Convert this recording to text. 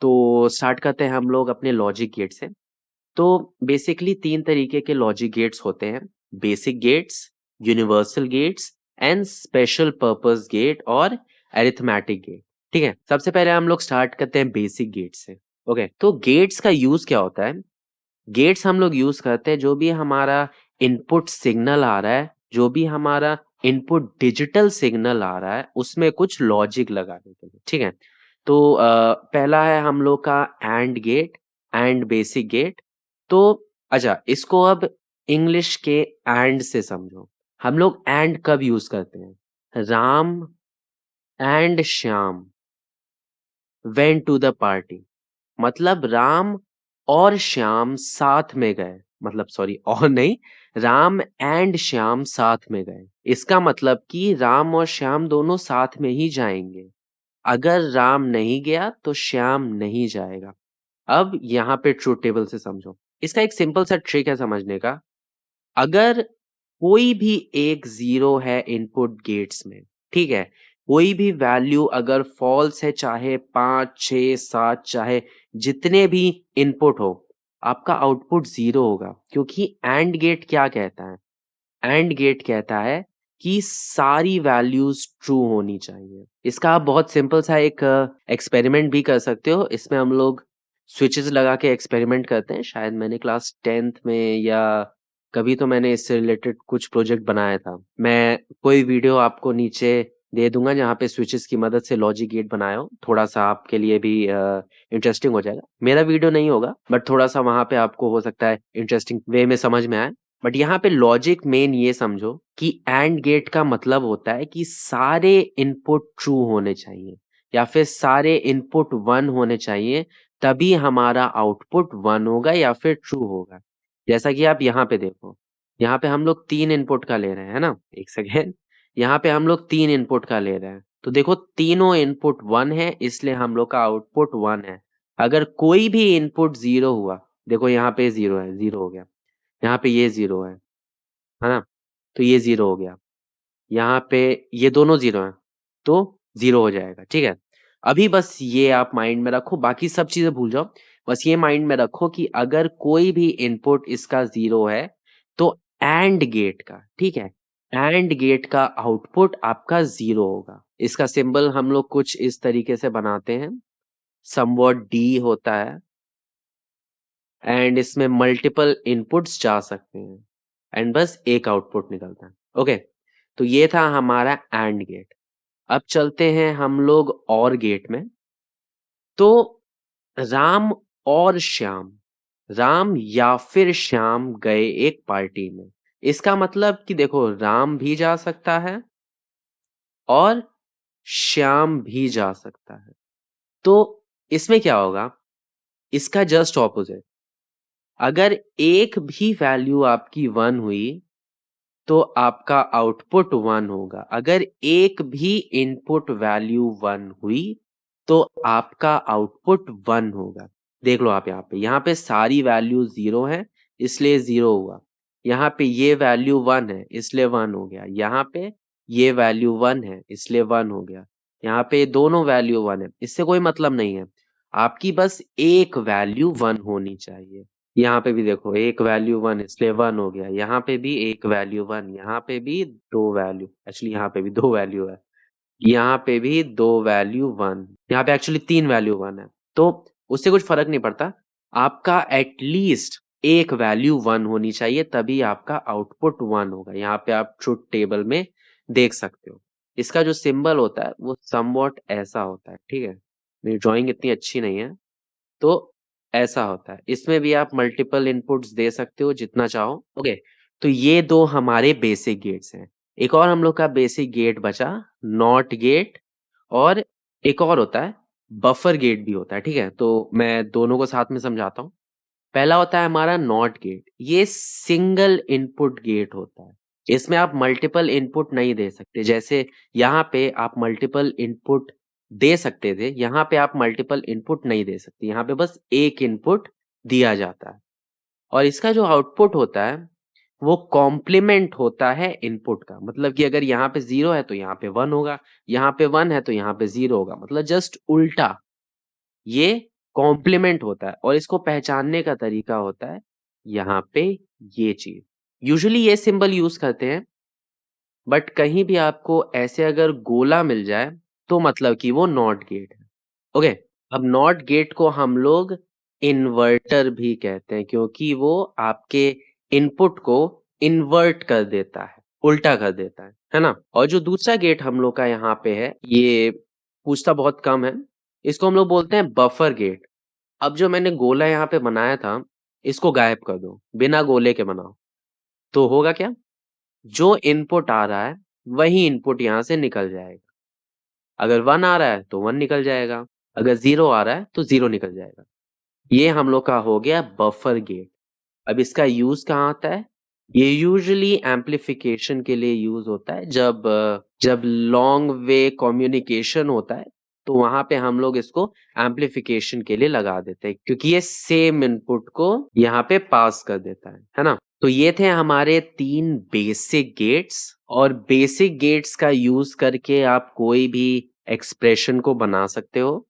तो स्टार्ट करते हैं हम लोग अपने लॉजिक गेट से। तो बेसिकली 3 तरीके के लॉजिक गेट्स होते हैं, basic gates, universal gates and special purpose gate और अरिथमेटिक गेट। ठीक है, सबसे पहले हम लोग स्टार्ट करते हैं बेसिक गेट से। ओके, तो गेट्स का यूज क्या होता है? गेट्स हम लोग यूज करते हैं जो भी हमारा इनपुट सिग्नल आ रहा है, जो भी हमारा इनपुट डिजिटल सिग्नल आ रहा है, उसमें कुछ लॉजिक लगाने के लिए। ठीक है, तो पहला है हम लोग का and gate, and basic gate. तो अच्छा, इसको अब इंग्लिश के एंड से समझो। हम लोग एंड कब यूज करते हैं? Ram and Shyam went to the party. मतलब राम और श्याम साथ में गए, मतलब सॉरी और नहीं, राम एंड श्याम साथ में गए। इसका मतलब कि राम और श्याम दोनों साथ में ही जाएंगे। अगर राम नहीं गया तो श्याम नहीं जाएगा। अब यहाँ पे ट्रूथ टेबल से समझो। इसका एक सिंपल सा ट्रिक है समझने का। अगर कोई भी एक जीरो है इनपुट गेट्स में, ठीक है, कोई भी वैल्यू अगर फॉल्स है, चाहे 5 6 7, चाहे जितने भी इनपुट हो, आपका आउटपुट जीरो होगा। क्योंकि एंड गेट क्या कहता है? एंड गेट कहता है कि सारी वैल्यूज ट्रू होनी चाहिए। इसका आप बहुत सिंपल सा एक एक्सपेरिमेंट भी कर सकते हो। इसमें हम लोग स्विचेस लगा के एक्सपेरिमेंट करते हैं। शायद मैंने क्लास 10th में या कभी तो मैंने इससे रिलेटेड कुछ प्रोजेक्ट बनाया था। मैं कोई वीडियो आपको नीचे दे दूंगा जहाँ पे स्विचेस की मदद से लॉजिक गेट बनाया हो। थोड़ा सा आपके लिए भी इंटरेस्टिंग हो जाएगा। मेरा वीडियो नहीं होगा, बट थोड़ा सा वहाँ पे आपको हो सकता है इंटरेस्टिंग वे में समझ में आए। बट यहाँ पे लॉजिक मेन ये समझो कि एंड गेट का मतलब होता है कि सारे इनपुट ट्रू होने चाहिए, या फिर सारे इनपुट 1 होने चाहिए, तभी हमारा आउटपुट 1 होगा या फिर ट्रू होगा। जैसा कि आप यहाँ पे देखो, यहाँ पे हम लोग 3 इनपुट का ले रहे हैं, है ना? एक सेकेंड, यहाँ पे हम लोग 3 इनपुट का ले रहे हैं। तो देखो, तीनों इनपुट 1 है, इसलिए हम लोग का आउटपुट 1 है। अगर कोई भी इनपुट 0 हुआ, देखो यहाँ पे 0 है, 0 हो गया। यहाँ पे ये 0 है ना? तो ये 0 हो गया। यहाँ पे ये दोनों 0 हैं, तो 0 हो जाएगा। ठीक है, अभी बस ये आप माइंड में रखो, बाकी सब चीजें भूल जाओ। बस ये माइंड में रखो कि अगर कोई भी इनपुट इसका 0 है, तो एंड गेट का, ठीक है, एंड गेट का आउटपुट आपका 0 होगा। इसका सिंबल हम लोग कुछ इस तरीके से बनाते हैं, समवॉट डी होता है, एंड इसमें मल्टीपल इनपुट्स जा सकते हैं, एंड बस एक आउटपुट निकलता है। ओके, तो ये था हमारा एंड गेट। अब चलते हैं हम लोग और गेट में। तो राम और श्याम, राम या फिर श्याम गए एक पार्टी में। इसका मतलब कि देखो, राम भी जा सकता है और श्याम भी जा सकता है। तो इसमें क्या होगा? इसका जस्ट ऑपोजिट। अगर एक भी वैल्यू आपकी 1 हुई, तो आपका आउटपुट 1 होगा। अगर एक भी इनपुट वैल्यू 1 हुई, तो आपका आउटपुट 1 होगा। देख लो आप यहाँ पे सारी वैल्यू 0 है, इसलिए 0 हुआ। यहाँ पे ये वैल्यू 1 है, इसलिए 1 हो गया। यहाँ पे ये वैल्यू 1 है, इसलिए 1 हो गया। यहाँ पे दोनों वैल्यू 1 है, इससे कोई मतलब नहीं है। आपकी बस एक वैल्यू 1 होनी चाहिए। यहाँ पे भी देखो, एक वैल्यू 1, इसलिए 1 हो गया। यहाँ पे भी एक वैल्यू 1, यहाँ पे भी 2 वैल्यू, एक्चुअली यहाँ पे भी 2 वैल्यू है, यहाँ पे भी 2 वैल्यू 1, यहाँ पे एक्चुअली 3 वैल्यू 1 है। तो उससे कुछ फर्क नहीं पड़ता, आपका एटलीस्ट एक वैल्यू 1 होनी चाहिए, तभी आपका आउटपुट 1 होगा। यहाँ पे आप ट्रुथ टेबल में देख सकते हो। इसका जो सिंबल होता है वो समवॉट ऐसा होता है। ठीक है, मेरी ड्राइंग इतनी अच्छी नहीं है, तो ऐसा होता है। इसमें भी आप मल्टीपल इनपुट्स दे सकते हो जितना चाहो। ओके, तो ये दो हमारे बेसिक गेट्स हैं। एक और हम लोग का बेसिक गेट बचा, नॉट गेट, और एक और होता है बफर गेट भी होता है। ठीक है, तो मैं दोनों को साथ में समझाता हूँ। पहला होता है हमारा नॉट गेट। ये सिंगल इनपुट गेट होता है। इसमें आप मल्टीपल इनपुट नहीं दे सकते। जैसे यहाँ पे आप मल्टीपल इनपुट दे सकते थे, यहाँ पे आप मल्टीपल इनपुट नहीं दे सकते। यहाँ पे बस एक इनपुट दिया जाता है, और इसका जो आउटपुट होता है वो कॉम्प्लीमेंट होता है इनपुट का। मतलब कि अगर यहाँ पे 0 है तो यहाँ पे 1 होगा, यहाँ पे 1 है तो यहाँ पे 0 होगा, मतलब जस्ट उल्टा। ये कॉम्प्लीमेंट होता है और इसको पहचानने का तरीका होता है यहाँ पे ये चीज़। यूजुअली ये सिंबल यूज़ करते हैं, बट कहीं भी आपको ऐसे अगर गोला मिल जाए, तो मतलब कि वो नॉट गेट है। ओके, अब नॉट गेट को हम लोग इन्वर्टर भी कहते हैं क्योंकि वो आपके इनपुट को इन्वर्ट कर देता है, उल्टा कर देता है ना? और जो दूसरा गेट हम लोग का यहाँ पे है, ये पूछता बहुत कम है, इसको हम लोग बोलते हैं बफर गेट। अब जो मैंने गोला यहाँ पे बनाया था, इसको गायब कर दो, बिना गोले के बनाओ, तो होगा क्या? जो इनपुट आ रहा है, वही इनपुट यहाँ से निकल जाएगा। अगर 1 आ रहा है, तो 1 निकल जाएगा, अगर 0 आ रहा है, तो 0 निकल जाएगा। ये हम लोग का हो गया बफर गेट। अब इसका यूज़ कहाँ आता है? ये यूजुअली एम्प्लीफिकेशन के लिए यूज़ होता है जब लॉन्ग वे कम्युनिकेशन होता है, तो वहाँ पे हम लोग इसको एम्प्लीफिकेशन के लिए लगा देते हैं क्योंकि ये सेम इनपुट को यहाँ पे पास कर देता है ना? तो ये थे हमारे 3 बेसिक गेट्स और बेसिक गेट्स का यूज़ करके आप कोई भी एक्सप्रेशन को बना सकते हो।